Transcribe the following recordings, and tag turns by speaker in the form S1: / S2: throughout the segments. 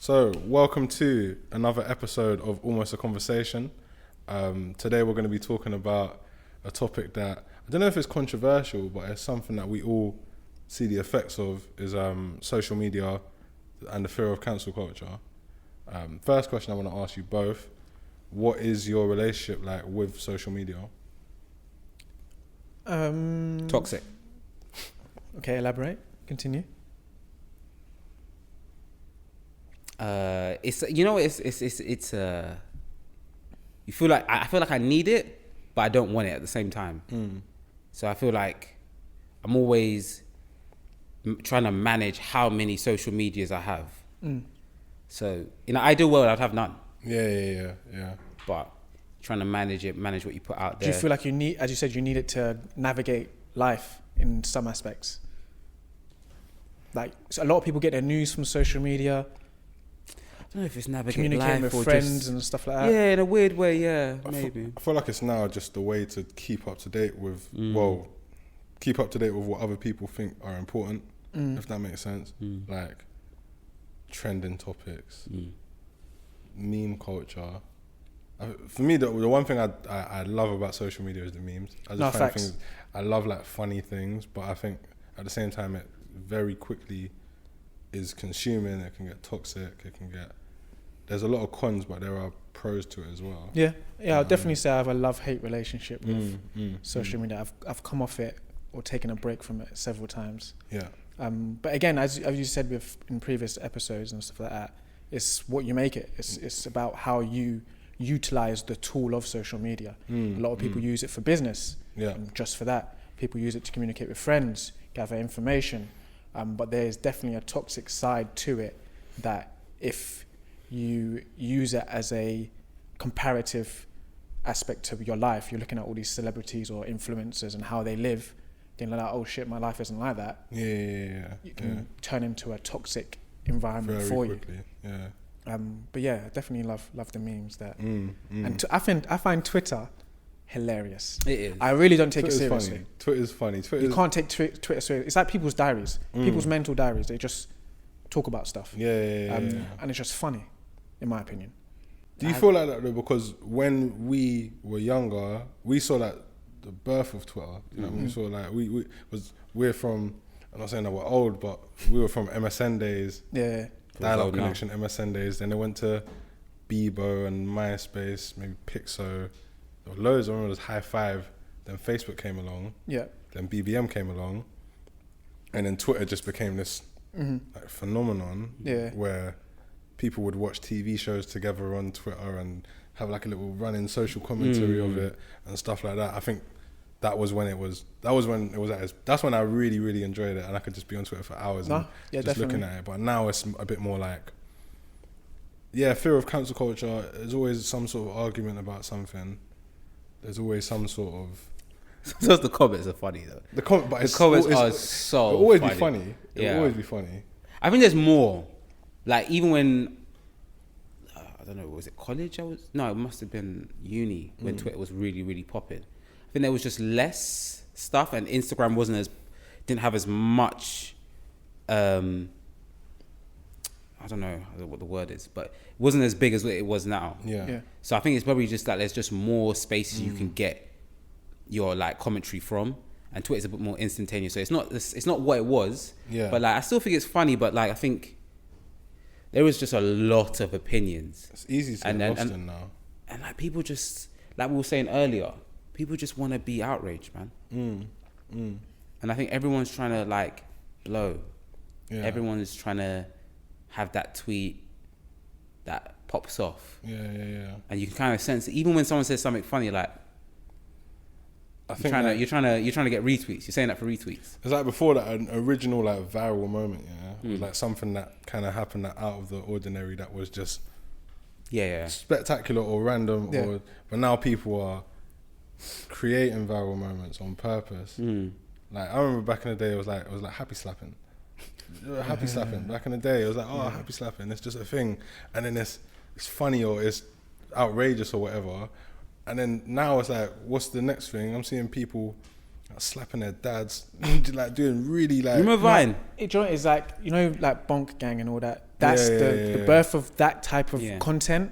S1: So, welcome to another episode of Almost a Conversation. Today we're going to be talking about a topic that, I don't know if it's controversial, but it's something that we all see the effects of, is social media and the fear of cancel culture. First question I want to ask you both, what is your relationship like with social media?
S2: Toxic.
S3: Okay, elaborate. Continue.
S2: It's you feel like I feel like I need it, but I don't want it at the same time. So I feel like I'm always trying to manage how many social medias I have. So in an ideal world, I'd have none.
S1: Yeah.
S2: But trying to manage what you put out there.
S3: Do you feel like you need, as you said, you need it to navigate life in some aspects? Like, so a lot of people get their news from social media.
S2: I don't know if it's navigating
S3: communicating
S2: life
S3: with
S2: or
S3: friends
S2: just,
S3: and stuff like that.
S2: Yeah, in a weird way, yeah, maybe.
S1: I feel like it's now just the way to keep up to date with, keep up to date with what other people think are important, if that makes sense. Like, trending topics, meme culture. For me, the one thing I love about social media is the memes. I love like funny things, but I think at the same time it very quickly is consuming. It can get toxic. There's a lot of cons, but there are pros to it as well.
S3: Yeah. I'll definitely say I have a love-hate relationship with social media. I've come off it or taken a break from it several times.
S1: Yeah.
S3: But again, as you said in previous episodes and stuff like that, it's what you make it. It's about how you utilize the tool of social media. A lot of people use it for business.
S1: Yeah.
S3: Just for that, people use it to communicate with friends, gather information. But there's definitely a toxic side to it that if you use it as a comparative aspect of your life, you're looking at all these celebrities or influencers and how they live, then like, oh shit, my life isn't like that.
S1: Yeah.
S3: You can turn into a toxic environment
S1: very
S3: for
S1: quickly.
S3: you.
S1: Yeah.
S3: But yeah, I definitely love the memes that. And I find Twitter hilarious.
S2: It is.
S3: I really don't take
S1: Twitter's
S3: it seriously.
S1: Twitter's funny.
S3: You can't take Twitter seriously. It's like people's diaries, people's mental diaries. They just talk about stuff.
S1: Yeah.
S3: And it's just funny, in my opinion.
S1: Do you feel like that though? Because when we were younger, we saw like the birth of Twitter. You know, we saw like we're from. I'm not saying that we're old, but we were from MSN days.
S3: Yeah.
S1: Dial-up connection, MSN days. Then they went to Bebo and MySpace, maybe Pixo. There were loads. I remember there was High Five. Then Facebook came along.
S3: Yeah.
S1: Then BBM came along, and then Twitter just became this like phenomenon where people would watch TV shows together on Twitter and have like a little running social commentary of it and stuff like that. I think that was when it was at its, that's when I really, really enjoyed it, and I could just be on Twitter for hours looking at it. But now it's a bit more like, fear of cancel culture. There's always some sort of argument about something. There's always some sort of...
S2: Sometimes the comments are funny though.
S1: The comments are
S2: so
S1: it'll always
S2: funny.
S1: be funny. It'll always be funny.
S2: I think there's more. Like even when, I don't know, was it college? It must have been uni when Twitter was really, really popping. I think there was just less stuff, and Instagram didn't have as much, I don't know what the word is, but it wasn't as big as what it was now.
S1: Yeah.
S2: So I think it's probably just that there's just more spaces you can get your like commentary from, and Twitter's a bit more instantaneous. So it's not what it was.
S1: Yeah.
S2: But like I still think it's funny, but like I think there was just a lot of opinions.
S1: It's easy to get lost in now.
S2: And like people just, like we were saying earlier, people just want to be outraged, man. And I think everyone's trying to like blow. Yeah. Everyone's trying to have that tweet that pops off.
S1: Yeah.
S2: And you can kind of sense it. Even when someone says something funny, like you're trying to get retweets. You're saying that for retweets.
S1: It's like before that an original like viral moment, it was like something that kind of happened that out of the ordinary that was just spectacular or random but now people are creating viral moments on purpose. Like I remember back in the day it was like happy slapping. Happy slapping. Back in the day it was like happy slapping. It's just a thing, and then it's funny or it's outrageous or whatever. And then now it's like, what's the next thing? I'm seeing people like, slapping their dads, like doing really like.
S2: Remember Vine?
S3: It is like, you know, like Bonk Gang and all that. That's the birth of that type of content.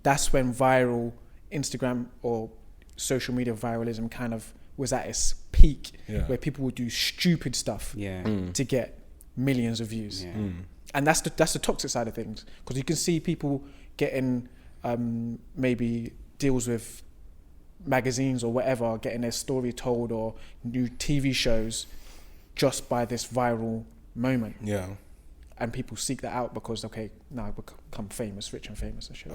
S3: That's when viral Instagram or social media viralism kind of was at its peak, where people would do stupid stuff to get millions of views. And that's the toxic side of things, because you can see people getting maybe deals with magazines or whatever, getting their story told, or new TV shows just by this viral moment.
S1: Yeah.
S3: And people seek that out because, okay, now I become famous, rich and famous and shit.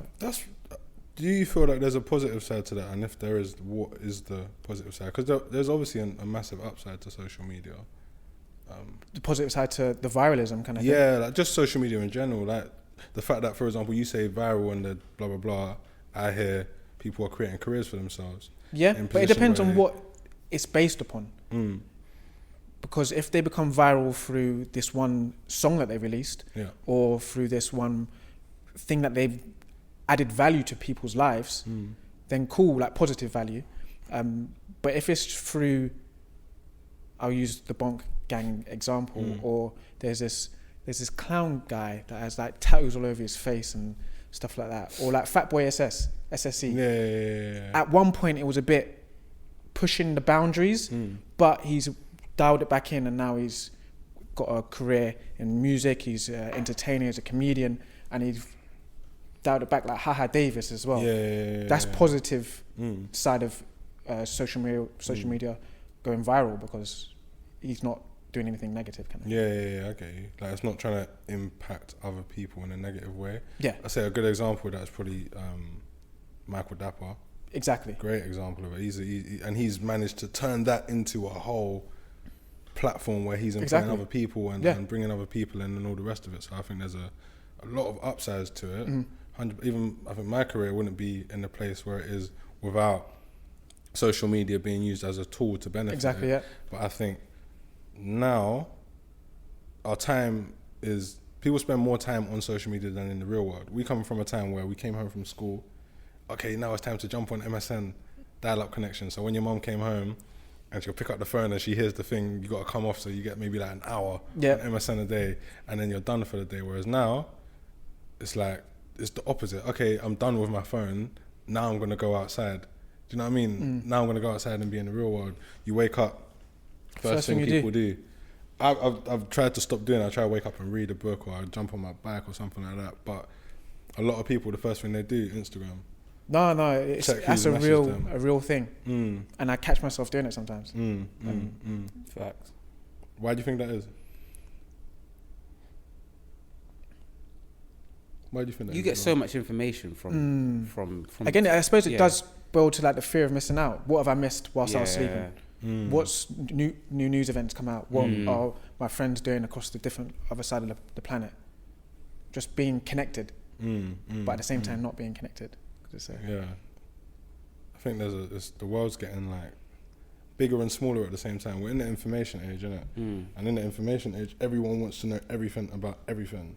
S1: Do you feel like there's a positive side to that? And if there is, what is the positive side? Because there's obviously a massive upside to social media.
S3: The positive side to the viralism kind of thing?
S1: Yeah, like just social media in general. Like the fact that, for example, you say viral and the blah, blah, blah, I hear people are creating careers for themselves.
S3: Yeah, but it depends on what it's based upon. Because if they become viral through this one song that they released, or through this one thing that they've added value to people's lives, then cool, like positive value. But if it's through, I'll use the Bonk Gang example, or there's this clown guy that has like tattoos all over his face and stuff like that, or like Fatboy SSE.
S1: Yeah.
S3: At one point, it was a bit pushing the boundaries, but he's dialed it back in, and now he's got a career in music. He's an entertainer, he's a comedian, and he's dialed it back like Haha Davis as well. That's positive side of social media going viral, because he's not doing anything negative, kind of.
S1: Yeah, okay. Like it's not trying to impact other people in a negative way.
S3: Yeah.
S1: I say a good example of that is probably Michael Dapper.
S3: Exactly.
S1: Great example of it. He's managed to turn that into a whole platform where he's employing other people and bringing other people in and all the rest of it. So I think there's a lot of upsides to it. Even I think my career wouldn't be in the place where it is without social media being used as a tool to benefit.
S3: Exactly. Yeah.
S1: But I think now our time is, people spend more time on social media than in the real world. We come from a time where we came home from school. Okay, now it's time to jump on MSN dial-up connection. So when your mum came home and she'll pick up the phone and she hears the thing, you got to come off, so you get maybe like an hour on MSN a day, and then you're done for the day. Whereas now, it's like, it's the opposite. Okay, I'm done with my phone. Now I'm going to go outside. Do you know what I mean? Now I'm going to go outside and be in the real world. You wake up, first thing people do. I've tried to stop doing it. I try to wake up and read a book, or I jump on my bike or something like that. But a lot of people, the first thing they do, Instagram. No, that's a real thing. And I catch myself doing it sometimes.
S2: Facts.
S1: Why do you think that is? Why do you think that
S2: you
S1: is?
S2: get so much information from
S3: again, I suppose it does boil to like the fear of missing out. What have I missed whilst I was sleeping? What's new news events come out? What are my friends doing across the different other side of the planet? Just being connected, but at the same time not being connected.
S1: Yeah, I think the world's getting like bigger and smaller at the same time. We're in the information age, innit? And in the information age, everyone wants to know everything about everything.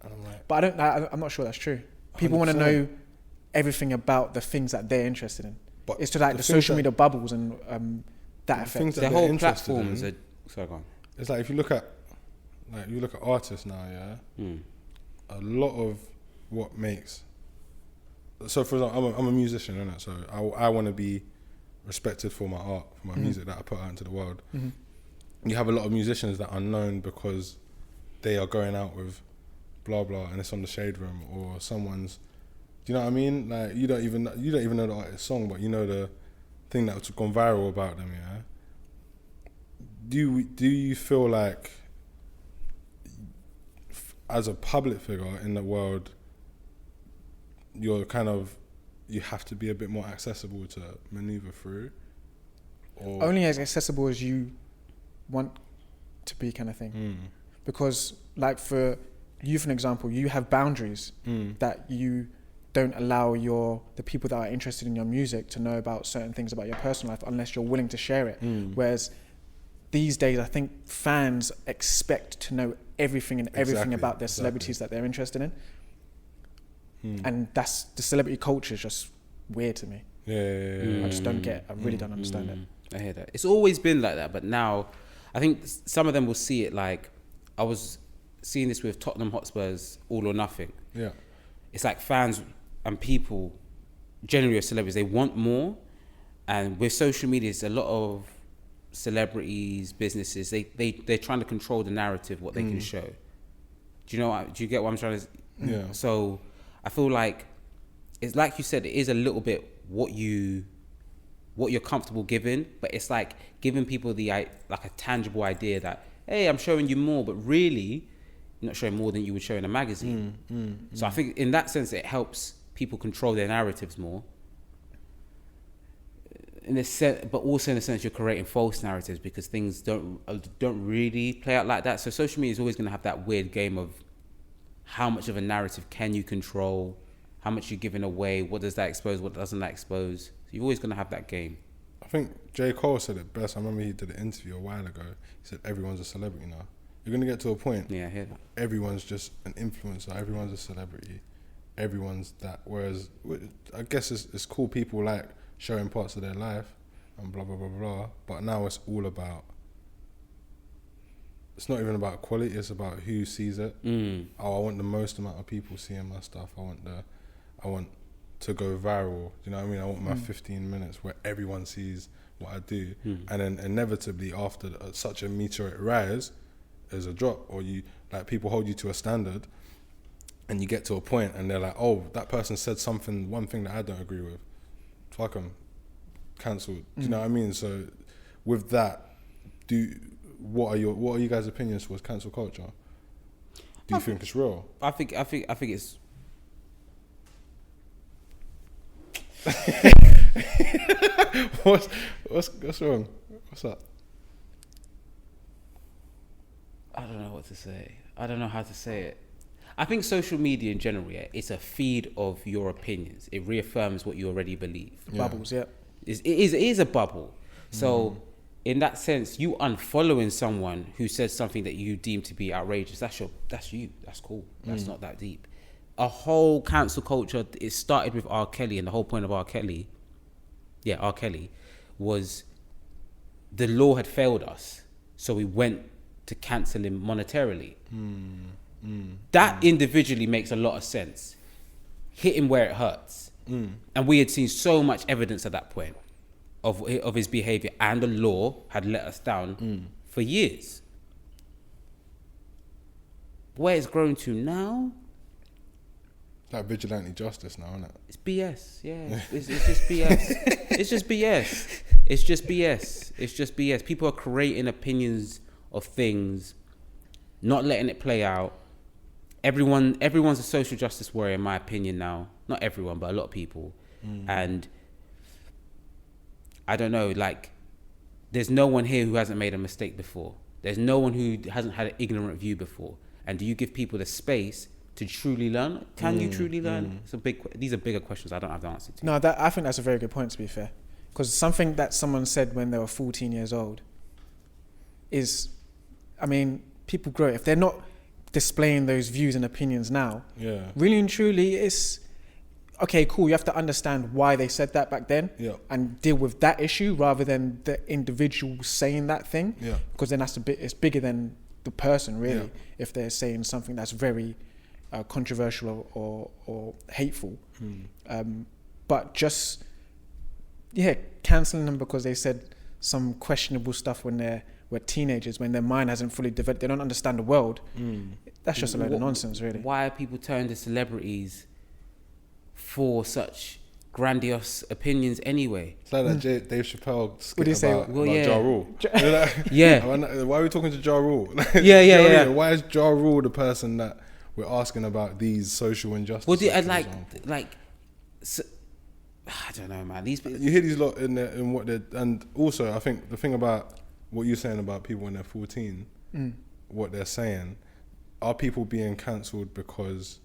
S1: And I'm like,
S3: but I'm not sure that's true. People want to know everything about the things that they're interested in. But it's to like the social media bubbles and that affects
S2: the whole platforms. Sorry, go on.
S1: It's like if you look at artists now, a lot of what makes. So for example, I'm a musician, innit? So I want to be respected for my art, for my music that I put out into the world. You have a lot of musicians that are known because they are going out with blah blah, and it's on the Shade Room, or someone's. Do you know what I mean? Like you don't even know the artist's song, but you know the thing that's gone viral about them. Yeah. Do you feel like, as a public figure in the world, you have to be a bit more accessible to maneuver through? Or
S3: only as accessible as you want to be, kind of thing. Because like for you, for an example, you have boundaries that you don't allow the people that are interested in your music to know about certain things about your personal life unless you're willing to share it. Whereas these days, I think fans expect to know everything and everything about their celebrities that they're interested in. And that's the celebrity culture is just weird to me.
S1: Yeah.
S3: I just don't get. I really don't understand it.
S2: I hear that. It's always been like that, but now I think some of them will see it like, I was seeing this with Tottenham Hotspur's All or Nothing.
S1: Yeah.
S2: It's like fans and people, generally celebrities, they want more. And with social media, it's a lot of celebrities, businesses, they're trying to control the narrative, what they can show. Do you get what I'm trying to?
S1: Yeah.
S2: So I feel like it's like you said, it is a little bit what you're comfortable giving, but it's like giving people like a tangible idea that, hey, I'm showing you more, but really you're not showing more than you would show in a magazine. So I think in that sense, it helps people control their narratives more. In a sense, but also in a sense, you're creating false narratives because things don't really play out like that. So social media is always going to have that weird game of how much of a narrative can you control, how much you're giving away, what does that expose, what doesn't that expose. So you're always going to have that game.
S1: I think J. Cole said it best. I remember he did an interview a while ago. He said everyone's a celebrity now. You're going to get to a point.
S2: Yeah, I hear that.
S1: Everyone's just an influencer. Everyone's a celebrity. Everyone's that. Whereas I guess it's cool people like showing parts of their life and blah, blah, blah, blah. But now it's all about, it's not even about quality, it's about who sees it. Oh, I want the most amount of people seeing my stuff. I want to go viral. You know what I mean? I want my 15 minutes where everyone sees what I do. And then inevitably after such a meteoric rise, there's a drop, or you, like, people hold you to a standard and you get to a point and they're like, oh, that person said something, one thing that I don't agree with. Fuck them. Cancelled. Do you know what I mean? So with that, what are you guys' opinions towards cancel culture? Do you think it's real?
S2: I think it's
S1: what's wrong? What's that?
S2: I don't know what to say. I don't know how to say it. I think social media in general, yeah, it's a feed of your opinions. It reaffirms what you already believe.
S3: Bubbles, yeah.
S2: It is a bubble. So in that sense, you unfollowing someone who says something that you deem to be outrageous, that's you. That's cool. That's not that deep. A whole cancel culture, it started with R. Kelly, and the whole point of R. Kelly was the law had failed us. So we went to cancel him monetarily. That individually makes a lot of sense. Hit him where it hurts. And we had seen so much evidence at that point of his behavior, and the law had let us down for years. Where it's grown to now,
S1: like vigilante justice now, isn't it?
S2: it's BS. Yeah, it's just BS. It's just BS. It's just BS. It's just BS. People are creating opinions of things, not letting it play out. Everyone's a social justice warrior, in my opinion now. Not everyone, but a lot of people. And I don't know, like, there's no one here who hasn't made a mistake before. There's no one who hasn't had an ignorant view before. And do you give people the space to truly learn? Can you truly learn? These are bigger questions I don't have the answer to.
S3: No, I think that's a very good point, to be fair. Because something that someone said when they were 14 years old is, I mean, people grow. If they're not displaying those views and opinions now, really and truly, it's okay, cool. You have to understand why they said that back then and deal with that issue rather than the individual saying that thing. Because then it's bigger than the person, really, if they're saying something that's very controversial or hateful. But just, cancelling them because they said some questionable stuff when we're teenagers, when their mind hasn't fully developed, they don't understand the world. That's just a load of nonsense, really.
S2: Why are people turning to celebrities for such grandiose opinions anyway?
S1: It's like that Dave Chappelle skit
S3: What do you say?
S1: about Ja Rule. Why are we talking to Ja Rule? Why is Ja Rule the person that we're asking about these social injustices?
S2: Well, I don't know, man. These
S1: you hear these lot in what they, and also I think the thing about what you're saying about people when they're 14, what they're saying, are people being cancelled because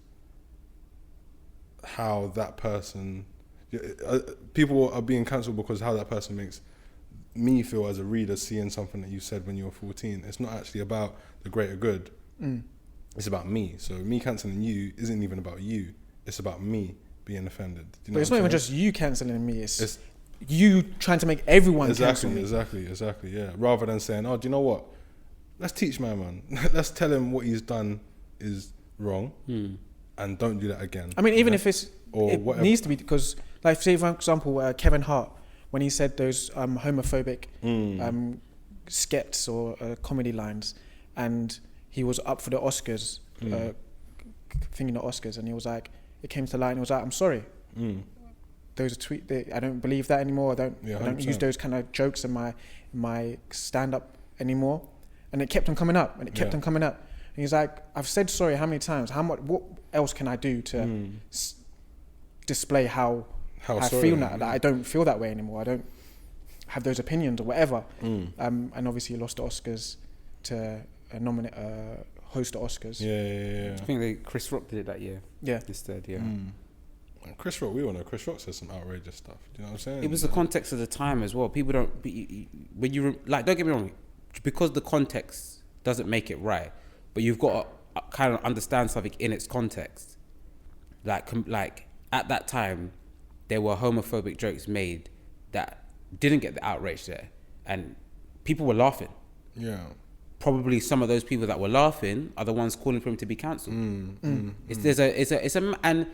S1: how that person, people are being cancelled because how that person makes me feel as a reader seeing something that you said when you were 14. It's not actually about the greater good. It's about me. So me cancelling you isn't even about you. It's about me being offended. Do you know
S3: but it's not even just you cancelling me. It's you trying to make everyone cancel me.
S1: Exactly. Yeah. Rather than saying, "Oh, do you know what? Let's teach my man. Let's tell him what he's done is wrong, and don't do that again."
S3: I mean, even if it needs to be, because, like, say for example, Kevin Hart, when he said those homophobic skits or comedy lines, and he was up for the Oscars, thinking the Oscars, and he was like, it came to light, and he was like, "I'm sorry. Those are I don't believe that anymore. I don't use those kind of jokes in my stand up anymore." And it kept on coming up, and it kept on coming up. And he's like, "I've said sorry how many times? What else can I do to display how I feel now? That I don't feel that way anymore. I don't have those opinions or whatever." And obviously, he lost the Oscars to host the Oscars.
S1: Yeah.
S2: I think Chris Rock did it that year.
S1: Yeah.
S2: Instead, yeah.
S1: And Chris Rock, we all know Chris Rock says some outrageous stuff. Do you know what I'm saying?
S2: It was the context of the time as well. People don't, when you like, don't get me wrong, because the context doesn't make it right, but you've got to kind of understand something in its context. Like at that time, there were homophobic jokes made that didn't get the outrage there, and people were laughing.
S1: Yeah.
S2: Probably some of those people that were laughing are the ones calling for him to be cancelled. And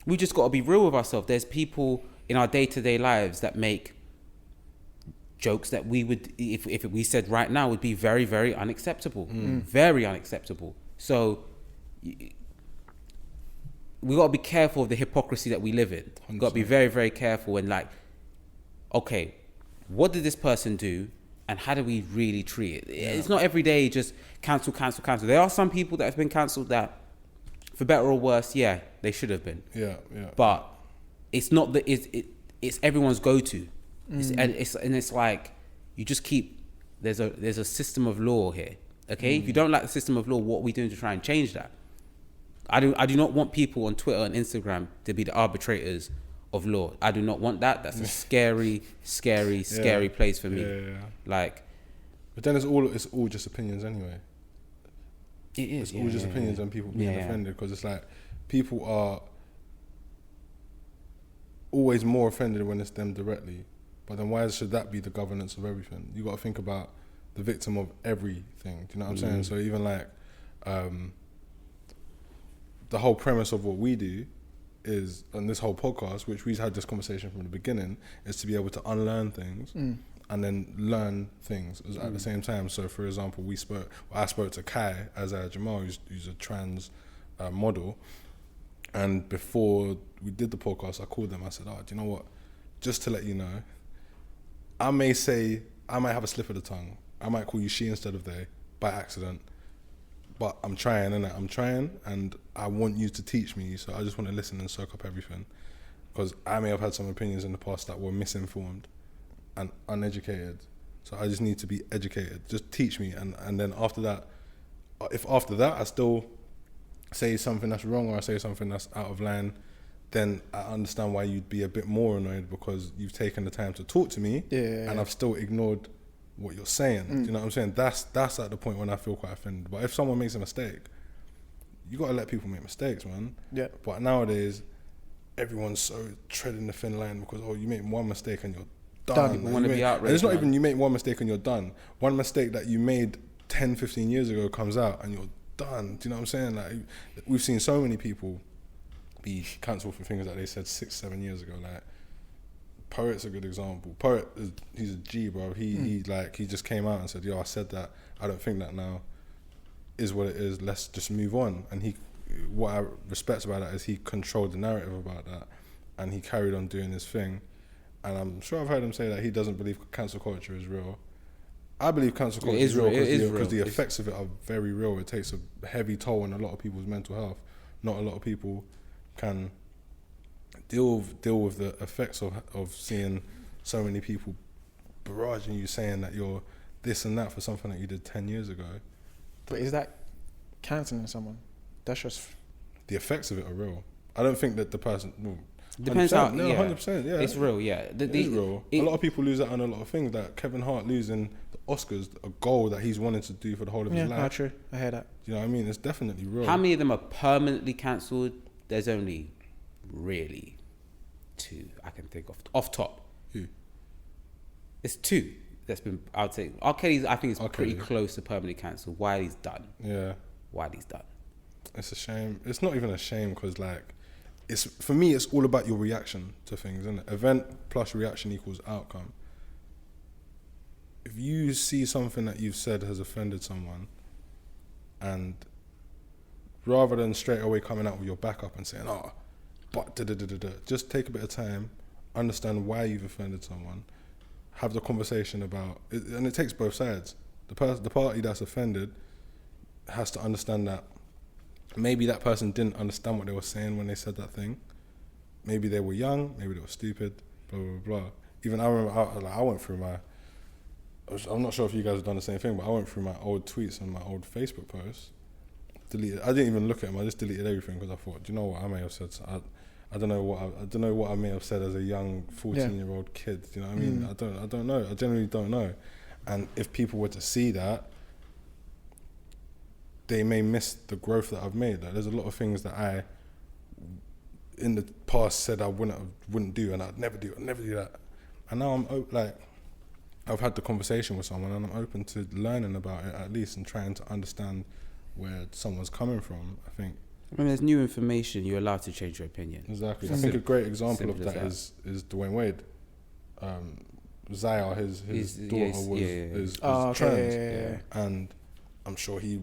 S2: we just got to be real with ourselves. There's people in our day-to-day lives that make jokes that we would, if we said right now, would be very, very unacceptable. Very unacceptable. So we got to be careful of the hypocrisy that we live in. We got to be very, very careful and like, okay, what did this person do? And how do we really treat it? Yeah. It's not every day just cancel. There are some people that have been cancelled that, for better or worse, yeah, they should have been.
S1: Yeah.
S2: But it's not it's everyone's go-to. And it's like, you just keep, there's a system of law here. Okay? If you don't like the system of law, what are we doing to try and change that? I do not want people on Twitter and Instagram to be the arbitrators of law. I do not want that. That's a scary place for me.
S1: Yeah.
S2: Like,
S1: but then it's all just opinions anyway.
S2: It is.
S1: It's all just opinions and people being offended, because it's like people are always more offended when it's them directly. But then why should that be the governance of everything? You got to think about the victim of everything. Do you know what I'm saying? So even like the whole premise of what we do is, on this whole podcast, which we've had this conversation from the beginning, is to be able to unlearn things and then learn things at the same time. So for example, I spoke to Kai as Jamal, who's a trans model, and before we did the podcast, I called them. I said, "Oh, do you know what? Just to let you know, I might have a slip of the tongue. I might call you she instead of they by accident. But I'm trying, and I want you to teach me. So I just want to listen and soak up everything, because I may have had some opinions in the past that were misinformed and uneducated. So I just need to be educated. Just teach me, and then after that, if after that I still say something that's wrong or I say something that's out of line, then I understand why you'd be a bit more annoyed, because you've taken the time to talk to me, and I've still ignored what you're saying. Do you know what I'm saying? That's at the point when I feel quite offended. But if someone makes a mistake, you gotta let people make mistakes, man. Yeah. But nowadays, everyone's so treading the thin line, because you make one mistake and you're done.
S2: You want to be outraged.
S1: And it's not even you make one mistake and you're done. One mistake that you made 10, 15 years ago comes out and you're done. Do you know what I'm saying? Like, we've seen so many people be cancelled for things that they said 6, 7 years ago. Like, Poet's a good example. He's a G, bro. He just came out and said, "Yo, I said that. I don't think that now. Is what it is. Let's just move on." And what I respect about that is he controlled the narrative about that, and he carried on doing his thing. And I'm sure I've heard him say that he doesn't believe cancel culture is real. I believe cancel culture is real because the effects of it are very real. It takes a heavy toll on a lot of people's mental health. Not a lot of people can deal with the effects of seeing so many people barraging you, saying that you're this and that for something that you did 10 years ago.
S3: But is that cancelling someone? That's just...
S1: The effects of it are real. I don't think that the person... Well,
S2: depends how...
S1: No, 100%, yeah.
S2: It's real, yeah.
S1: It is real. A lot of people lose out on a lot of things. Like Kevin Hart losing the Oscars, a goal that he's wanted to do for the whole of his life.
S3: Yeah, true. I hear that.
S1: Do you know what I mean? It's definitely real.
S2: How many of them are permanently cancelled? There's only really 2 I can think of. Off top.
S1: Who?
S2: It's two that's been. I would say R. Kelly's. I think it's pretty
S1: Kelly.
S2: close to permanently cancelled. Wiley's done.
S1: Yeah.
S2: Wiley's done.
S1: It's a shame. It's not even a shame because, like, it's for me. It's all about your reaction to things, isn't it? Event plus reaction equals outcome. If you see something that you've said has offended someone, and rather than straight away coming out with your backup and saying, "Oh, but just take a bit of time, understand why you've offended someone, have the conversation about it, and it takes both sides. The party that's offended has to understand that maybe that person didn't understand what they were saying when they said that thing. Maybe they were young, maybe they were stupid, blah, blah, blah. Even I remember I went through my, I'm not sure if you guys have done the same thing, but I went through my old tweets and my old Facebook posts. Deleted. I didn't even look at them. I just deleted everything because I thought, do you know what I may have said? I don't know what I may have said as a young 14-year-old kid. Do you know what I mean? I don't know. I genuinely don't know. And if people were to see that, they may miss the growth that I've made. Like, there's a lot of things that I, in the past, said I wouldn't do, and I'd never do that. And now I've had the conversation with someone, and I'm open to learning about it at least, and trying to understand where someone's coming from. I think
S2: When there's new information, you're allowed to change your opinion.
S1: exactly. I think a great example of that is Dwayne Wade. Zaya, his daughter is trans, and I'm sure he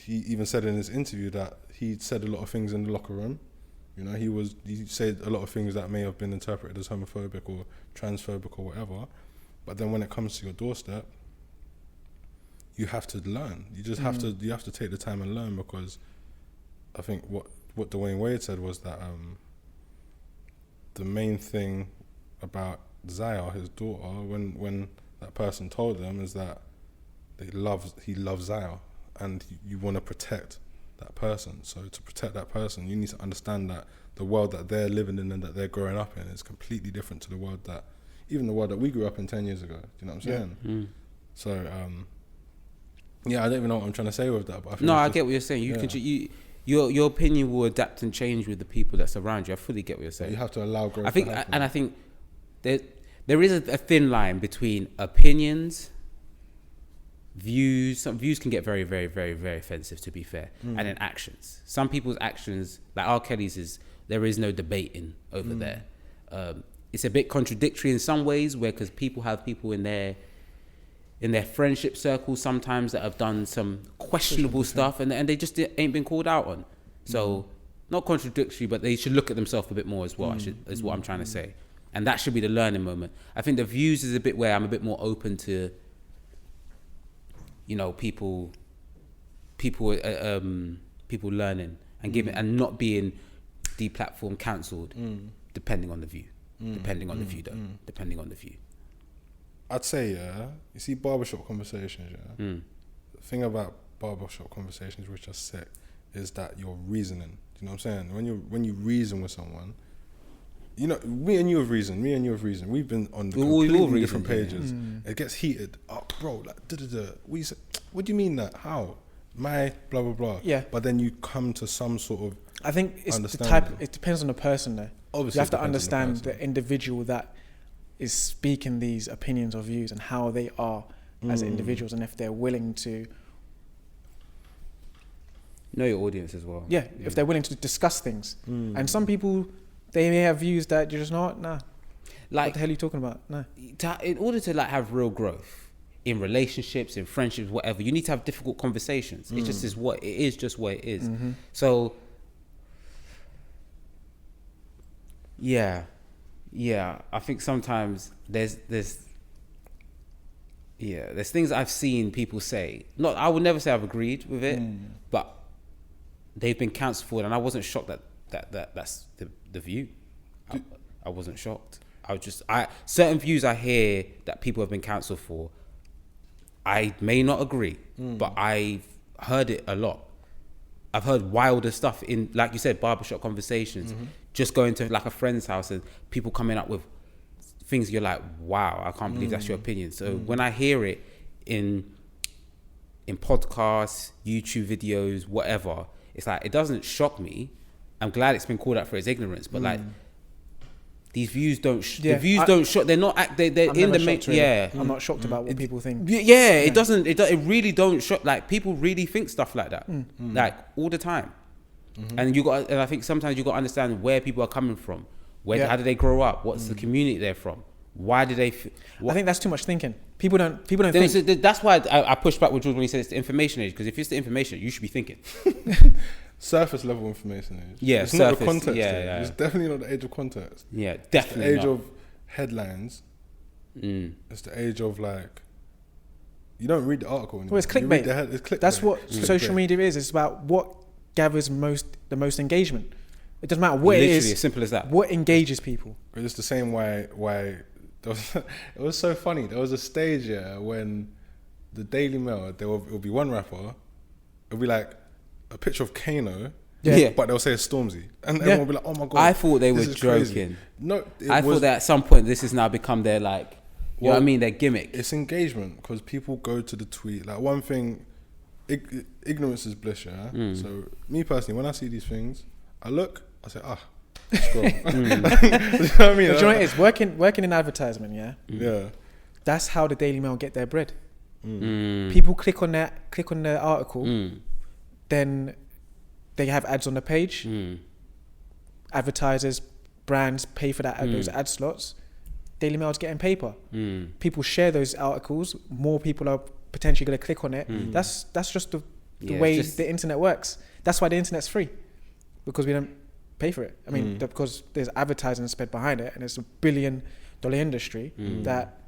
S1: even said in his interview that he said a lot of things in the locker room. You know, he said a lot of things that may have been interpreted as homophobic or transphobic or whatever. But then when it comes to your doorstep, you have to learn. You just have to take the time and learn, because I think what Dwayne Wade said was that the main thing about Zaya, his daughter, when that person told them, is that he loves Zaya, and you want to protect that person. So to protect that person, you need to understand that the world that they're living in and that they're growing up in is completely different to the world that we grew up in 10 years ago. Do you know what I'm saying?
S2: Mm.
S1: So I don't even know what I'm trying to say with that. But
S2: I get what you're saying. Your opinion will adapt and change with the people that surround you. I fully get what you're saying.
S1: You have to allow growth.
S2: I think there is a thin line between opinions, views. Some views can get very, very, very, very offensive, to be fair, and then actions. Some people's actions, like R. Kelly's, there is no debating over there. It's a bit contradictory in some ways, because people have people in their friendship circle sometimes that have done some questionable stuff, and they just ain't been called out on. So not contradictory, but they should look at themselves a bit more as well. Is what I'm trying to say, and that should be the learning moment. I think the views is a bit where I'm a bit more open to, you know, people learning and giving and not being deplatformed, cancelled, depending on the view. Depending on the view.
S1: I'd say, you see barbershop conversations, the thing about barbershop conversations which are sick is that you're reasoning. Do you know what I'm saying? When you reason with someone, you know, me and you have reasoned. We've been on completely different pages. It gets heated. Oh, bro, like, what do you mean that? How? My blah, blah, blah.
S3: Yeah.
S1: But then you come to some sort of
S3: I think it's the
S1: understanding.
S3: type. It depends on the person, though.
S1: Obviously,
S3: you have
S1: it
S3: to
S1: depends on the
S3: understand
S1: person.
S3: the individual that is speaking these opinions or views and how they are as individuals, and if they're willing to
S2: know your audience as well.
S3: Yeah, if they're willing to discuss things. And some people, they may have views that you're just not, nah.
S2: Like,
S3: what the hell are you talking about? No.
S2: In order to like have real growth in relationships, in friendships, whatever, you need to have difficult conversations. It just is what it is, just what it is. So, yeah, I think sometimes there's things I've seen people say. Not, I would never say I've agreed with it, but they've been cancelled for it, and I wasn't shocked that's the view. I wasn't shocked. Certain views I hear that people have been cancelled for, I may not agree, but I've heard it a lot. I've heard wilder stuff in, like you said, barbershop conversations. Just going to like a friend's house and people coming up with things you're like, wow, I can't believe that's your opinion. So when I hear it in podcasts, YouTube videos, whatever, it's like, it doesn't shock me. I'm glad it's been called out for its ignorance, but like, these views don't.
S3: Yeah,
S2: the views don't show. They're not. They're
S3: I'm
S2: in
S3: never
S2: the main.
S3: shocked, really.
S2: Yeah.
S3: I'm not shocked about what people think.
S2: Yeah, it doesn't. It really don't show. Like people really think stuff like that, like all the time. And and I think sometimes you got to understand where people are coming from. How did they grow up? What's the community they're from? Why did they?
S3: I think that's too much thinking. People don't think.
S2: That's why I push back with George when he says it's the information age. Because if it's the information, you should be thinking.
S1: Surface level information age.
S2: Yeah,
S1: it's
S2: surface,
S1: not the context.
S2: yeah.
S1: It's definitely not the age of context.
S2: Yeah, definitely
S1: It's the age
S2: not.
S1: of headlines. It's the age of like. You don't read the article anymore.
S3: Well, it's
S1: You read
S3: clickbait.
S1: it's clickbait.
S3: That's what
S1: It's
S3: social
S1: clickbait.
S3: media is. It's about what gathers the most engagement. It doesn't matter what
S2: Literally
S3: it is.
S2: as simple as that.
S3: What engages people?
S1: It's the same why it was so funny. There was a stage when the Daily Mail, it will be one rapper, it'll be like a picture of Kano,
S2: Yeah.
S1: but they'll say it's Stormzy, and everyone will be like, "Oh my god!"
S2: I thought they were
S1: this is crazy."
S2: joking.
S1: No,
S2: I thought that at some point this has now become their like, you know what I mean, their gimmick.
S1: It's engagement because people go to the tweet. Like one thing, ignorance is bliss. Yeah. So me personally, when I see these things, I look, I say, scroll. You know what I mean?
S3: But you know what it is? Working in advertisement, yeah.
S1: Yeah.
S3: That's how the Daily Mail get their bread.
S2: Mm.
S3: People click on the article, then they have ads on the page. Advertisers, brands pay for those ad slots. Daily Mail's getting paper. People share those articles. More people are potentially going to click on it. That's just the way the internet works. That's why the internet's free, because we don't pay for it. I mean, because there's advertising spent behind it, and it's $1 billion industry that.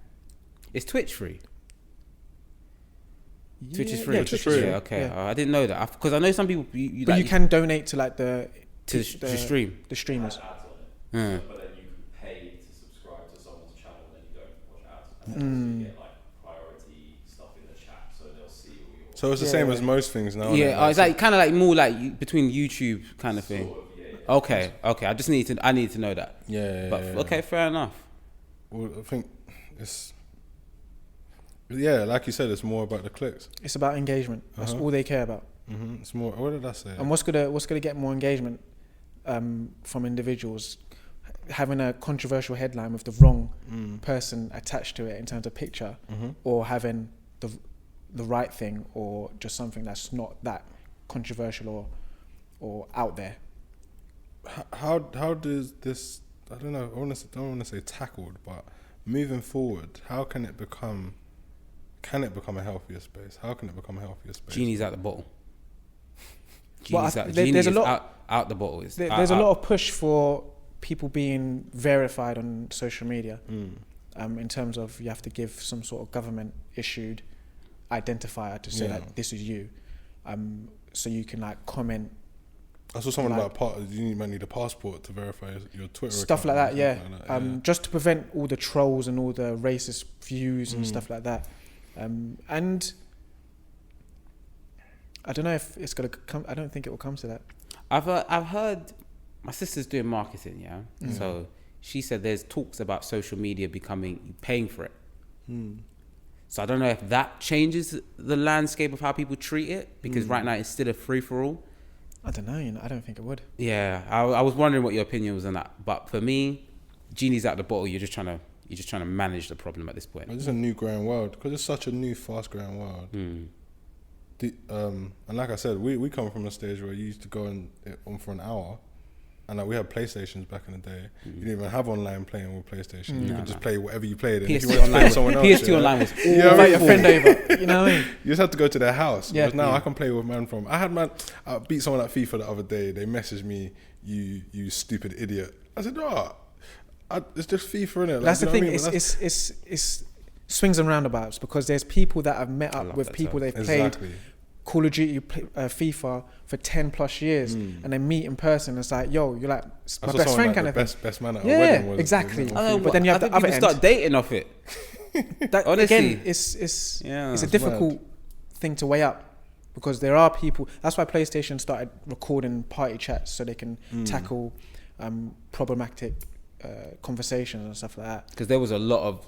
S2: Is Twitch free?
S3: Yeah,
S2: Twitch is free.
S3: Yeah, Twitch is free.
S2: Yeah, okay.
S3: Yeah.
S2: I didn't know that because I know some people.
S3: But you can donate to like the
S2: stream.
S3: The streamers.
S4: Ads on it, but then you can pay to subscribe to someone's channel, and then you don't watch ads, and then you get like priority stuff in the chat, so they'll see all your.
S1: So it's the same as most things now.
S2: Yeah, it's like kind of like more like between YouTube kind of thing.
S4: Sort of, yeah.
S2: Okay. I just need to know that.
S1: Yeah.
S2: But okay, fair enough.
S1: Well, I think it's. Yeah, like you said, it's more about the clicks.
S3: It's about engagement. That's all they care about.
S1: It's more. What did I say?
S3: And what's gonna get more engagement from individuals? Having a controversial headline with the wrong person attached to it in terms of picture, or having the right thing, or just something that's not that controversial or out there.
S1: How does this? I don't know. I don't want to say tackled, but moving forward, how can it become? Can it become a healthier space? How can it become a healthier space?
S2: Genie's out the bottle.
S3: There's a lot
S2: out the bottle.
S3: There's a lot of push for people being verified on social media. In terms of you have to give some sort of government issued identifier to say that this is you, so you can like comment.
S1: I saw someone about you might need a passport to verify your Twitter
S3: stuff like
S1: account.
S3: that. Yeah, just to prevent all the trolls and all the racist views and stuff like that. And I don't know if it's gonna come. I don't think it will come to that.
S2: I've heard my sister's doing marketing, so she said there's talks about social media paying for it. So I don't know if that changes the landscape of how people treat it, because right now it's still a free for all.
S3: I don't know. I don't think it would.
S2: Yeah, I was wondering what your opinion was on that. But for me, Genie's out the bottle. You're just trying to manage the problem at this point.
S1: It's a new growing world because it's such a new, fast growing world. And like I said, we come from a stage where you used to go on for an hour, and like we had PlayStations back in the day. You didn't even have online playing with PlayStation. You could just play whatever you played. And if you wanted to play with someone else,
S2: PS2 online was
S3: invite your friend over. You know what I mean?
S1: You just had to go to their house.
S3: Yeah.
S1: Because now I can play with I beat someone at FIFA the other day. They messaged me, you stupid idiot. I said, it's just FIFA, innit? Like,
S3: That's the thing.
S1: I mean?
S3: It's swings and roundabouts, because there's people that have met up with people they've played Call of Duty, FIFA for 10 plus years, and they meet in person. It's like, yo, you're like my best friend kind of thing.
S1: Best man at a wedding was.
S3: Exactly.
S2: But
S3: then you have the other end.
S2: Start dating off it.
S3: That,
S2: honestly,
S3: again, it's a
S1: it's
S3: difficult thing to weigh up, because there are people. That's why PlayStation started recording party chats so they can tackle problematic conversations and stuff like that.
S2: Because there was a lot of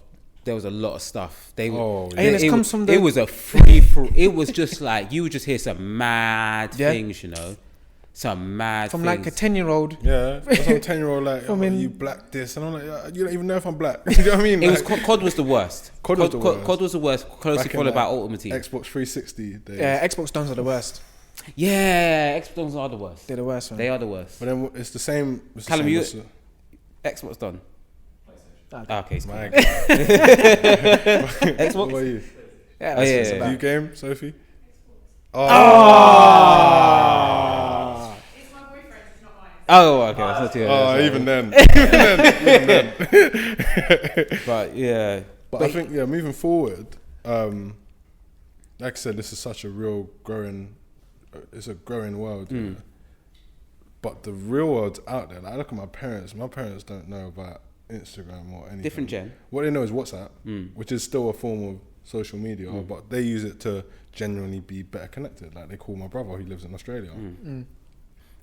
S2: stuff.
S3: It comes from
S2: it was a free for. It was just like you would just hear some mad things, some mad
S3: from
S2: things.
S3: like a 10-year-old.
S1: Yeah, some 10-year-old like,
S3: I mean-
S1: you black this, and I'm like, you don't even know if I'm black. You know what I mean?
S2: It was
S1: Like,
S2: COD was the worst.
S1: COD was the worst.
S2: COD was the worst. Closely
S1: back in,
S2: followed by
S1: like,
S2: Ultimate Team.
S1: Xbox 360 days.
S3: Yeah, Xbox Dons are the worst.
S2: Yeah, Xbox are the worst.
S3: They're the worst, man.
S2: They are the worst.
S1: But then it's the same. It's the
S2: Callum,
S1: same
S2: you-
S1: with-
S2: Xbox done.
S3: Ah,
S2: Okay, it's cool.
S1: My God.
S2: Xbox.
S1: What about you?
S3: Yeah,
S2: Oh,
S3: that's
S2: yeah,
S3: what it's
S2: yeah.
S1: Do
S3: about.
S1: you game, Sophie?
S3: Ah.
S5: It's my boyfriend, it's not mine.
S2: Oh, okay, that's not too.
S1: Oh, even then.
S2: But yeah,
S1: But I think, moving forward, like I said, this is such a real growing, it's a growing world. Yeah. But the real world's out there. Like, I look at my parents don't know about Instagram or anything.
S2: different gen.
S1: What they know is WhatsApp, which is still a form of social media, but they use it to genuinely be better connected. Like, they call my brother who lives in Australia.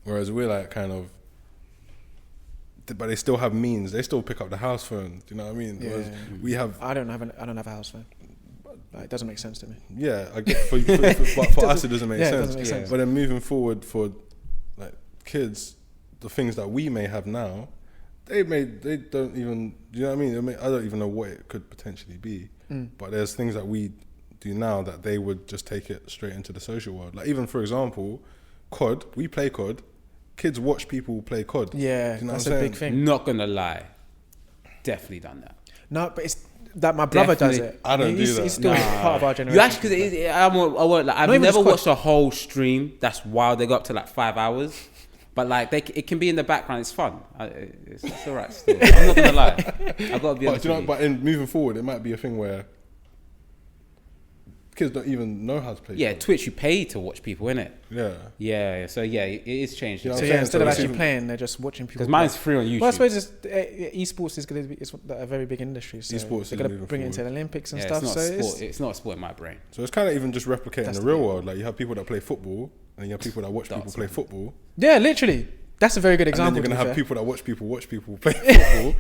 S1: Whereas we're like kind of, but they still have means. They still pick up the house phone. Do you know what I mean?
S3: Yeah.
S1: Whereas we have,
S3: I don't have a house phone. Like, it doesn't make sense to me.
S1: yeah, I get but for us it doesn't make
S3: Yeah, it
S1: sense.
S3: doesn't make sense.
S1: But then moving forward for like kids, the things that we may have now, they don't even, do you know what I mean? I don't even know what it could potentially be. But there's things that we do now that they would just take it straight into the social world. Like, even for example, COD, we play COD. Kids watch people play COD.
S3: Yeah,
S1: Do you know
S3: that's
S1: what
S3: a
S1: I'm
S3: big
S1: saying?
S3: thing.
S2: Not gonna lie, definitely done that.
S3: No, but it's that my brother does
S2: Definitely.
S3: it.
S1: I don't
S3: he's,
S1: do that.
S3: He's still
S2: Nah.
S3: part of our generation.
S2: You actually, because I won't like, I've
S3: Not even
S2: never
S3: just COD.
S2: watched a whole stream. That's wild. They go up to like 5 hours, but like it can be in the background. It's fun. It's alright still. I'm not gonna lie. I gotta be
S1: But,
S2: honest
S1: do you know,
S2: with you.
S1: but in moving forward, it might be a thing where kids don't even know how to play
S2: Yeah,
S1: COD.
S2: Twitch, you pay to watch people, innit?
S1: Yeah.
S2: Yeah. So yeah, it is changed.
S1: You know
S3: So
S1: what I'm
S3: yeah,
S1: saying?
S3: instead
S1: So
S3: of
S1: it's
S3: actually
S1: even-
S3: playing, they're just watching people.
S2: Because
S3: play.
S2: mine's free on YouTube.
S3: Well, I suppose esports is going to be a very big industry. So
S1: Esports
S3: they're
S1: is
S3: going to
S1: moving
S3: bring it into the
S1: forward.
S3: Olympics and
S2: Yeah,
S3: stuff.
S2: it's not
S3: So
S2: a sport. It's not a sport in my brain.
S1: So it's kind of even just replicating
S3: That's
S1: the
S3: the
S1: real
S3: thing.
S1: world. Like, you have people that play football, and you have people that watch people
S2: Darts,
S1: play
S2: man.
S1: football.
S3: yeah, literally, that's a very good
S1: And then
S3: example.
S1: you're going to
S3: be
S1: have
S3: fair.
S1: people that watch people play football.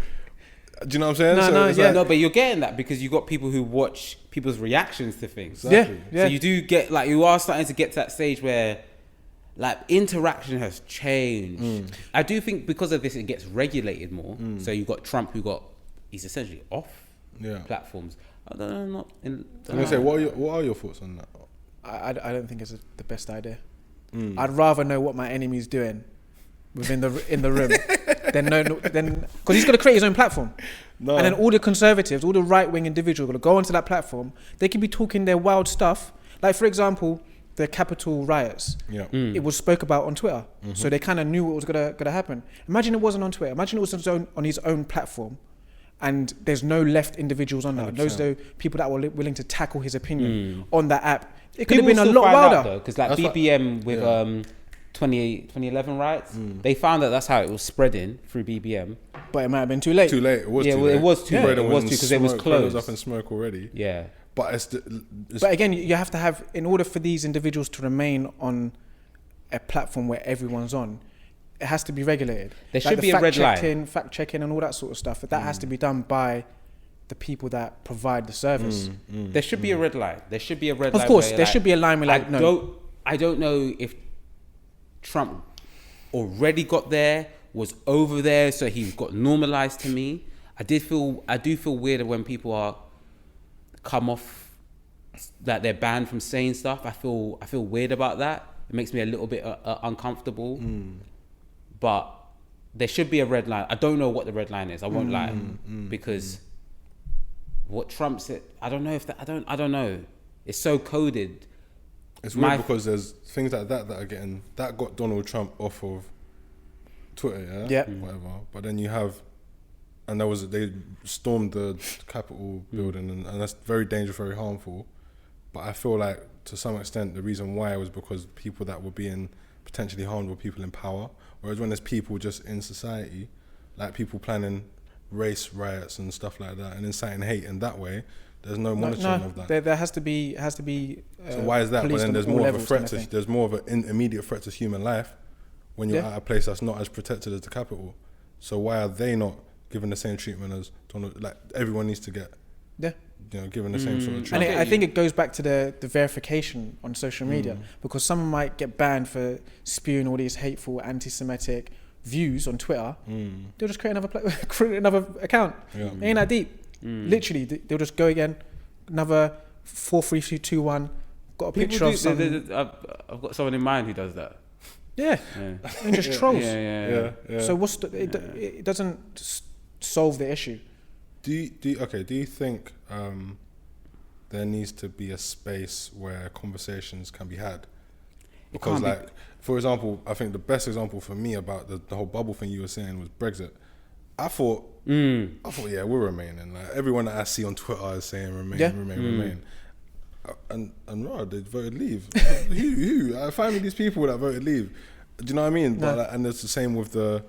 S1: Do you know what I'm saying?
S3: No,
S1: so
S3: no,
S1: it's
S3: yeah.
S1: like,
S2: No, but you're getting that because you got people who watch people's reactions to things.
S1: Exactly.
S3: Yeah.
S2: So you do get like you are starting to get to that stage where like interaction has changed. I do think because of this it gets regulated more. So you got Trump he's essentially off
S1: Yeah.
S2: platforms. I don't know, not in.
S1: I'm going to say, what are your thoughts on that?
S3: I don't think it's the best idea.
S1: Mm.
S3: I'd rather know what my enemy's doing within in the room than because he's going to create his own platform.
S1: No.
S3: And then all the conservatives, all the right-wing individuals are going to go onto that platform. They could be talking their wild stuff. Like, for example, the Capitol riots.
S1: Yeah.
S3: It was spoke about on Twitter. So they kind of knew what was gonna happen. Imagine it wasn't on Twitter. Imagine it was on his own platform. And there's no left indivials on there.
S1: 100%.
S3: Those are people that were willing to tackle his opinion on that app. It could have
S2: People
S3: been a
S2: still
S3: lot
S2: find out,
S3: wilder.
S2: though, because like
S1: That's what-
S2: BBM with
S1: yeah.
S2: 2011 riots, they found that that's how it was spreading through BBM.
S3: But it might have been too late.
S1: Too late. It was
S2: Yeah,
S1: too
S2: well, it
S1: late.
S2: was too late.
S1: Bread
S2: It was
S1: and
S2: too, 'cause it was
S1: smoke, bread
S2: closed.
S1: up in smoke already.
S2: Yeah.
S1: But it's
S3: But again, you have to have, in order for these individuals to remain on a platform where everyone's on, it has to be regulated.
S2: There should be a red line.
S3: Fact checking and all that sort of stuff. But that has to be done by the people that provide the service.
S2: There should be a red line. There should be a red line.
S3: Of course,
S2: where,
S3: there
S2: like,
S3: should be a line where like, no.
S2: I don't know if Trump already got there, was over there, so he got normalized to me. I do feel weird when people come off that they're banned from saying stuff. I feel weird about that. It makes me a little bit uncomfortable. But there should be a red line. I don't know what the red line is. I won't lie, because what Trump said, I don't know if that. I don't know. It's so coded.
S1: It's weird because there's things like that are getting, that got Donald Trump off of Twitter, yeah?
S3: Yep.
S1: Whatever. But then you have, and they stormed the Capitol building, and that's very dangerous, very harmful. But I feel like to some extent the reason why was because people that were being potentially harmed were people in power. Whereas when there's people just in society, like people planning race riots and stuff like that and inciting hate in that way, there's no monitoring of that.
S3: There has to be.
S1: So why is that? But
S3: policed
S1: then
S3: on
S1: there's
S3: all
S1: more of a
S3: levels
S1: threat
S3: kind of
S1: to,
S3: thing.
S1: there's more of an immediate threat to human life when you're
S3: Yeah.
S1: at a place that's not as protected as the Capitol. So why are they not given the same treatment as Donald? Like, everyone needs to get
S3: Yeah.
S1: You know, given the same sort of
S3: And
S1: treatment.
S3: I think it goes back to the verification on social media, because someone might get banned for spewing all these hateful anti-Semitic views on Twitter. They'll just create create another account.
S1: Yeah.
S3: It ain't that deep. Literally, they'll just go again. Another 4, 3, 2, 2, 1. Got a picture of some.
S2: I've got someone in mind who does that.
S3: Yeah, and just trolls.
S1: Yeah.
S3: So what's it doesn't solve the issue.
S1: Do you think there needs to be a space where conversations can be had? Because like, for example, I think the best example for me about the whole bubble thing you were saying was Brexit. I thought, yeah, we're remaining. Like, everyone that I see on Twitter is saying remain. And right, they voted leave. who? I find me these people that voted leave. Do you know what I mean? But like, and it's the same with the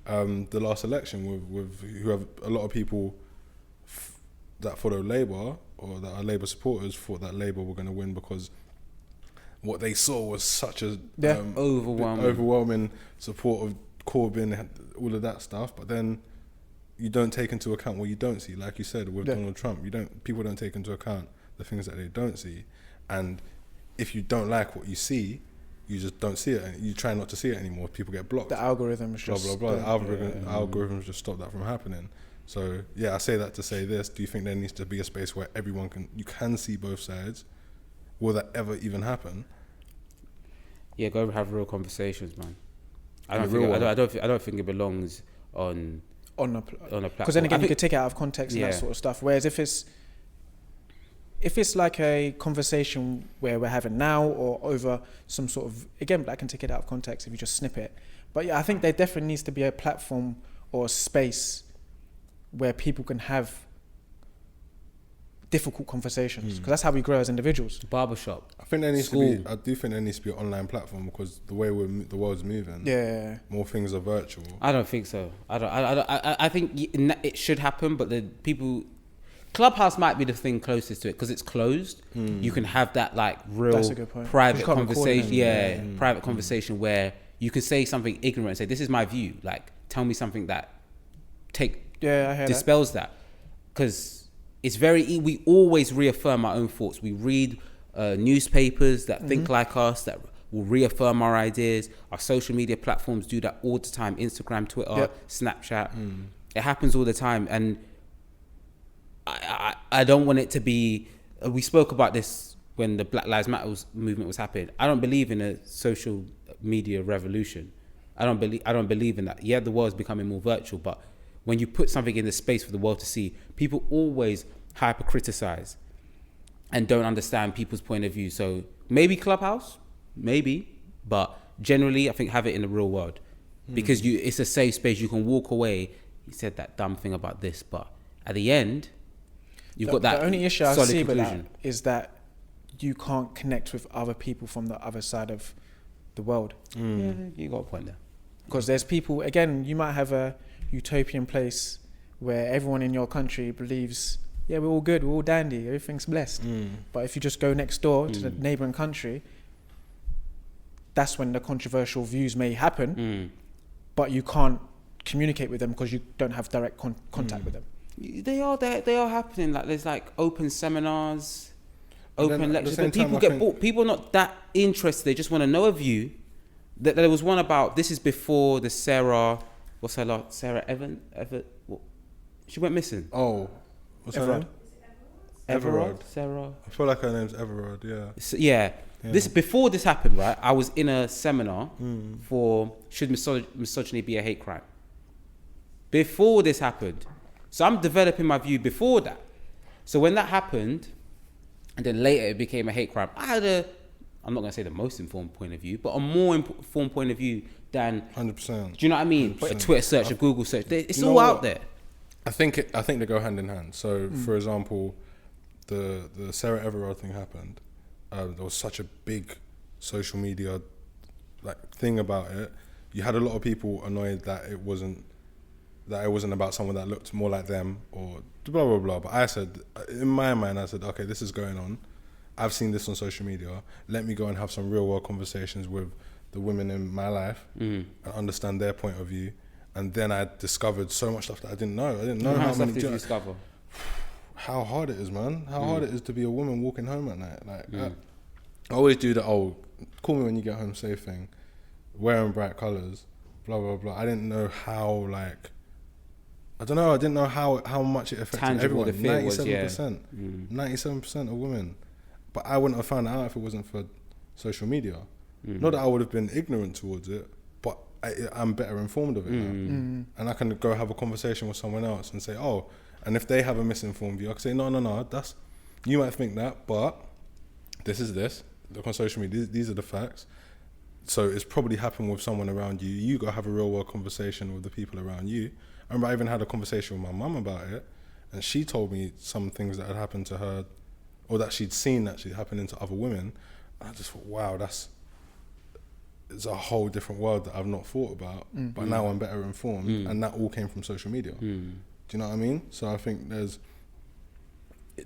S1: last election with who have a lot of people that follow Labour or that are Labour supporters thought that Labour were going to win because what they saw was such a overwhelming support of Corbyn, all of that stuff. But then you don't take into account what you don't see. Like you said with Donald Trump, people don't take into account the things that they don't see. And if you don't like what you see, you just don't see it, and you try not to see it anymore. People get blocked.
S3: The algorithms
S1: The algorithms just stop that from happening. So yeah, I say that to say this. Do you think there needs to be a space where you can see both sides? Will that ever even happen?
S2: Yeah, go have real conversations, man. I don't think it belongs on a platform.
S3: Because then again, you could take it out of context and that sort of stuff. Whereas if it's like a conversation where we're having now or over some sort of, again, I can take it out of context if you just snip it. But yeah, I think there definitely needs to be a platform or a space where people can have difficult conversations, because that's how we grow as individuals.
S2: Barbershop.
S1: I think there needs to be. I do think there needs to be an online platform, because the way the world's moving, more things are virtual.
S2: I don't think so. I think it should happen, but the people. Clubhouse might be the thing closest to it because it's closed. You can have that like real private conversation. Private conversation where you can say something ignorant and say, "This is my view." Like, tell me something that dispels that. Because it's we always reaffirm our own thoughts. We read newspapers that think like us, that will reaffirm our ideas. Our social media platforms do that all the time. Instagram, Twitter, Snapchat. It happens all the time, and I don't want it to be. We spoke about this when the Black Lives Matter movement was happening. I don't believe in a social media revolution. I don't believe in that. Yeah, the world's becoming more virtual, but when you put something in the space for the world to see, people always hyper criticize and don't understand people's point of view. So maybe Clubhouse, but generally, I think have it in the real world, because it's a safe space. You can walk away. You said that dumb thing about this, but at the end, you've got that.
S3: The only issue I see with
S2: conclusion.
S3: that is that you can't connect with other people from the other side of the world.
S2: Yeah, you got a point there.
S3: Because there's people, again, you might have a utopian place where everyone in your country believes, yeah, we're all good, we're all dandy, everything's blessed. But if you just go next door to the neighbouring country, that's when the controversial views may happen, but you can't communicate with them because you don't have direct contact with them.
S2: They are happening. Like, there's like open seminars, open lectures, but people get bored. People are not that interested. They just want to know a view. There was one about, this is before the Sarah, what's her last? Sarah she went missing.
S1: Oh, what's her name?
S2: Everard. Sarah.
S1: I feel like her name's Everard. Yeah.
S2: So, yeah. Before this happened, right? I was in a seminar for should misogyny be a hate crime. Before this happened. So I'm developing my view before that. So when that happened, and then later it became a hate crime, I had I'm not going to say the most informed point of view, but a more informed point of view than
S1: 100%.
S2: Do you know what I mean?
S1: 100%.
S2: A Twitter search, a Google search, it's all out there.
S1: I think they go hand in hand. So for example, the Sarah Everard thing happened. There was such a big social media thing about it. You had a lot of people annoyed that it wasn't about someone that looked more like them or blah blah blah. But I said, in my mind, okay, this is going on. I've seen this on social media. Let me go and have some real world conversations with the women in my life and understand their point of view. And then I discovered so much stuff that I didn't know. I didn't know how many
S2: stuff did you discover?
S1: how hard it is, man. How hard it is to be a woman walking home at night. Like, I always do the call me when you get home safe thing, wearing bright colours, blah, blah, blah. I didn't know how, like, I don't know. I didn't know how much it affected
S2: Tangible
S1: everyone.
S2: the fear
S1: 97%.
S2: was,
S1: 97% of women. But I wouldn't have found it out if it wasn't for social media. Not that I would have been ignorant towards it, but I'm better informed of it now. And I can go have a conversation with someone else and say, and if they have a misinformed view, I can say, no, that's, you might think that, but this is this. Look on social media, these are the facts. So it's probably happened with someone around you. You go have a real world conversation with the people around you. I remember I even had a conversation with my mum about it, and she told me some things that had happened to her, or that she'd seen actually happening to other women. And I just thought, wow, it's a whole different world that I've not thought about, but now I'm better informed, and that all came from social media. Do you know what I mean? So I think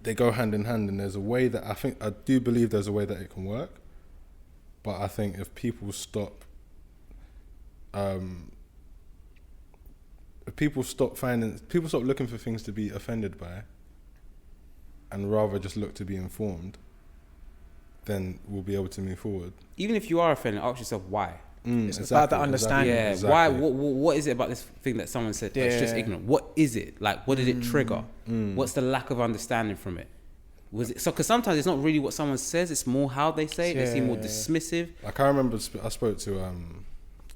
S1: they go hand in hand, and there's a way that I do believe there's a way that it can work, but I think if people stop looking for things to be offended by, and rather just look to be informed, then we'll be able to move forward.
S2: Even if you are offended, ask yourself why.
S3: It's about the understanding.
S2: Yeah,
S1: Exactly.
S2: why? What is it about this thing that someone said that's just ignorant? What is it? Like, what did it trigger? What's the lack of understanding from it? Was it so? Because sometimes it's not really what someone says; it's more how they say it. They seem more dismissive.
S1: Like, I remember I spoke to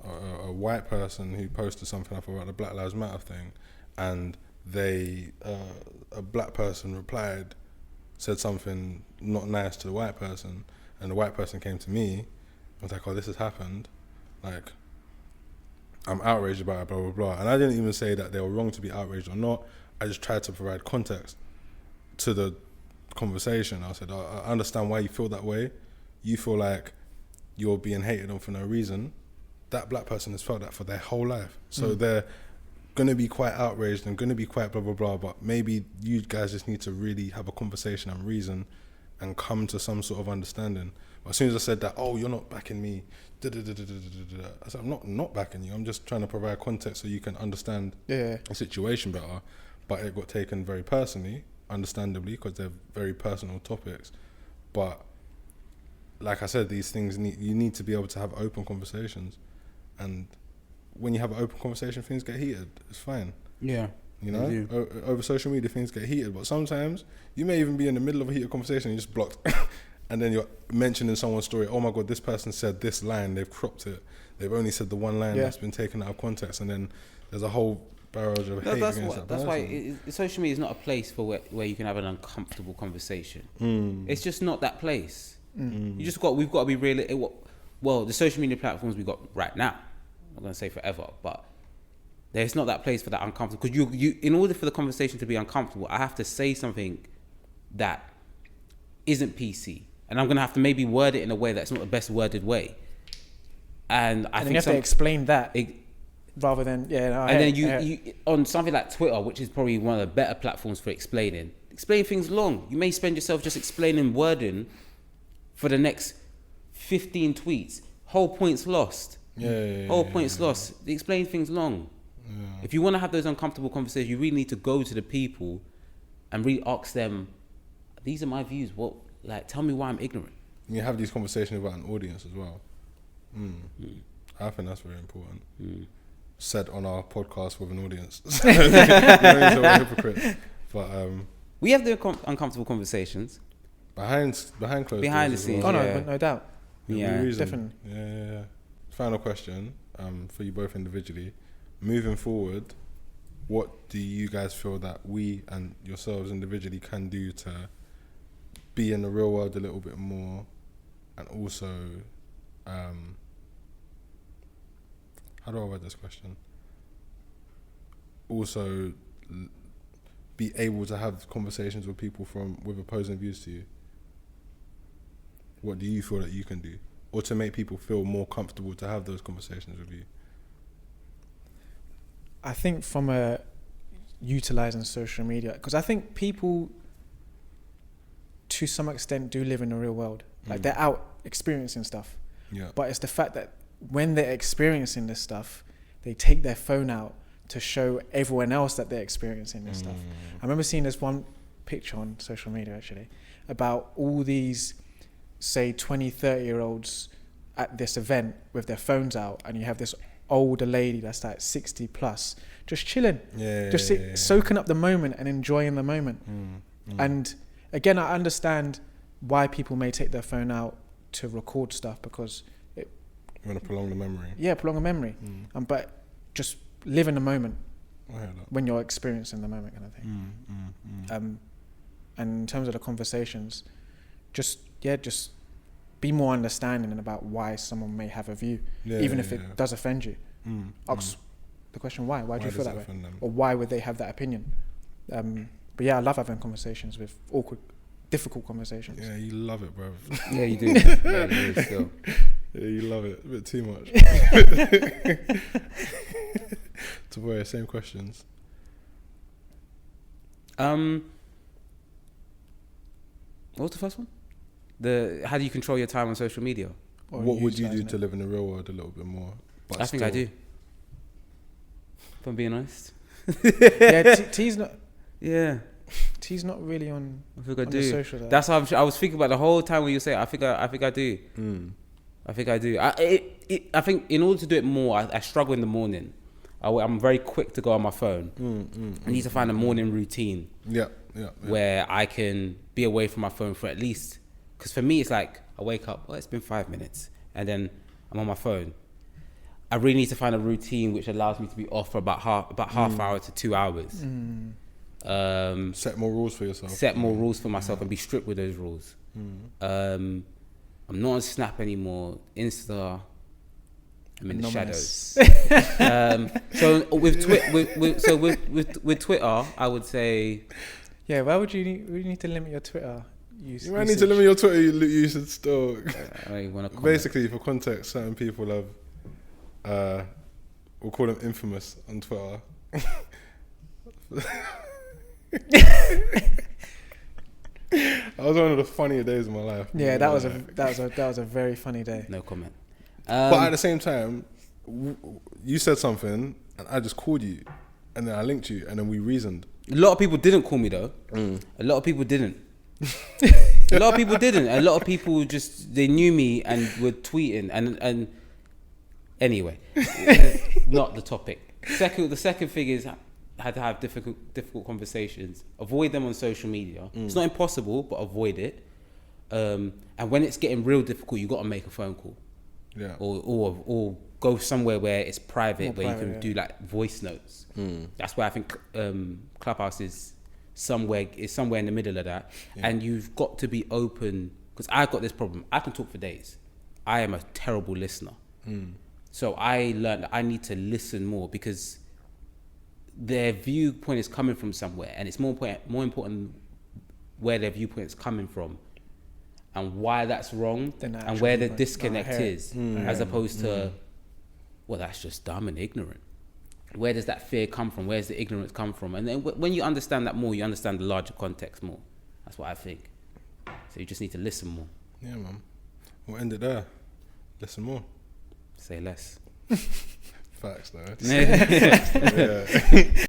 S1: a white person who posted something up about the Black Lives Matter thing, and a black person replied, said something not nice to the white person, and the white person came to me and was like, this has happened, like, I'm outraged about it, blah, blah, blah. And I didn't even say that they were wrong to be outraged or not. I just tried to provide context to the conversation. I said, I understand why you feel that way. You feel like you're being hated on for no reason. That black person has felt that for their whole life. So they're going to be quite outraged and going to be quite blah, blah, blah. But maybe you guys just need to really have a conversation and reason and come to some sort of understanding. But as soon as I said that, you're not backing me, I said, I'm not backing you. I'm just trying to provide context so you can understand the situation better. But it got taken very personally, understandably, because they're very personal topics. But like I said, these things you need to be able to have open conversations. And when you have an open conversation, things get heated. It's fine.
S2: Yeah.
S1: You know, over social media, things get heated. But sometimes you may even be in the middle of a heated conversation and you're just blocked. And then you're mentioning someone's story. Oh my God, this person said this line. They've cropped it. They've only said the one line that's been taken out of context. And then there's a whole barrage of hate against that person.
S2: That's why social media is not a place for where you can have an uncomfortable conversation. It's just not that place. We've got to be real. Well, the social media platforms we got right now, I'm not going to say forever, but there's not that place for that uncomfortable. Because you, in order for the conversation to be uncomfortable, I have to say something that isn't PC. And I'm going to have to maybe word it in a way that's not the best worded way. And I think
S3: you have to explain that rather than, then you on something like Twitter, which is probably one of the better platforms for explain things long. You may spend yourself just explaining wording for the next 15 tweets. Whole point's lost. Whole point's lost. Explain things long. If you want to have those uncomfortable conversations, you really need to go to the people and really ask them, these are my views. Tell me why I'm ignorant.
S1: You have these conversations about an audience as well. I think that's very important. Said on our podcast with an audience. You're a hypocrite. But
S2: we have the uncomfortable conversations
S1: behind closed
S2: behind the
S1: doors
S2: scenes.
S1: well.
S3: No doubt.
S1: Definitely. Yeah. Final question for you both individually. Moving forward, what do you guys feel that we and yourselves individually can do to be in the real world a little bit more, and also, how do I word this question? Also, be able to have conversations with people with opposing views to you. What do you feel that you can do, or to make people feel more comfortable to have those conversations with you?
S3: I think from utilizing social media, because I think people to some extent do live in the real world. Like they're out experiencing stuff. But it's the fact that when they're experiencing this stuff, they take their phone out to show everyone else that they're experiencing this stuff. I remember seeing this one picture on social media actually about all these, say, 20, 30-year-olds at this event with their phones out, and you have this older lady that's like 60 plus, just chilling, soaking up the moment and enjoying the moment. And again, I understand why people may take their phone out to record stuff, because
S1: you want to prolong the memory.
S3: Yeah, prolong a memory. But just live in the moment when you're experiencing the moment, kind of thing. And in terms of the conversations, just be more understanding about why someone may have a view, even if it does offend you. Ask the question, why? Why do you feel that way? Or why would they have that opinion? But yeah, I love having conversations with awkward, difficult conversations.
S1: Yeah, you love it, bro.
S2: Yeah, you do. Yeah, you do still.
S1: Yeah, you love it. A bit too much. To wear same questions.
S2: What was the first one? How do you control your time on social media?
S1: Or what would you do to live in the real world a little bit more?
S2: I think I do. If I'm being honest.
S3: Yeah, T's not.
S2: Yeah.
S3: T's not really on.
S2: I think I do.
S3: The social.
S2: That's how I was thinking about the whole time when you say it. I think I do. I think I do. I think in order to do it more, I struggle in the morning. I'm very quick to go on my phone. I need to find a morning routine.
S1: Yeah.
S2: Where I can be away from my phone for at least, because for me it's like I wake up, it's been 5 minutes, and then I'm on my phone. I really need to find a routine which allows me to be off for about half hour to 2 hours.
S1: Set more rules for yourself.
S2: Set more rules for myself and be strict with those rules. I'm not on Snap anymore. Insta, I'm in the shadows. So with Twitter, I would say.
S3: Yeah, why would you need to limit your Twitter use?
S1: You might need to limit your Twitter usage still.
S2: Basically,
S1: for context, certain people have, we'll call them infamous on Twitter. That was one of the funnier days of my life.
S3: Yeah, that was a very funny day.
S2: No comment.
S1: But at the same time, you said something, and I just called you, and then I linked you, and then we reasoned.
S2: A lot of people didn't call me though. A lot of people didn't. A lot of people didn't. A lot of people just, they knew me and were tweeting and anyway, not the topic. The second thing is I had to have difficult conversations. Avoid them on social media. It's not impossible, but avoid it. And when it's getting real difficult, you got to make a phone call.
S1: Yeah.
S2: Or go somewhere where it's private,
S3: More
S2: where
S3: private,
S2: you can do like voice notes. That's why I think Clubhouse is somewhere in the middle of that. Yeah. And you've got to be open, because I've got this problem. I can talk for days. I am a terrible listener. So I learned that I need to listen more, because their viewpoint is coming from somewhere, and it's more important where their viewpoint is coming from and why that's wrong and where the disconnect is, as opposed to, well, that's just dumb and ignorant. Where does that fear come from? Where's the ignorance come from? And then when you understand that more, you understand the larger context more. That's what I think. So you just need to listen more.
S1: Yeah, man. We'll end it there. Listen more.
S2: Say less.
S1: Facts, though.
S2: Yeah.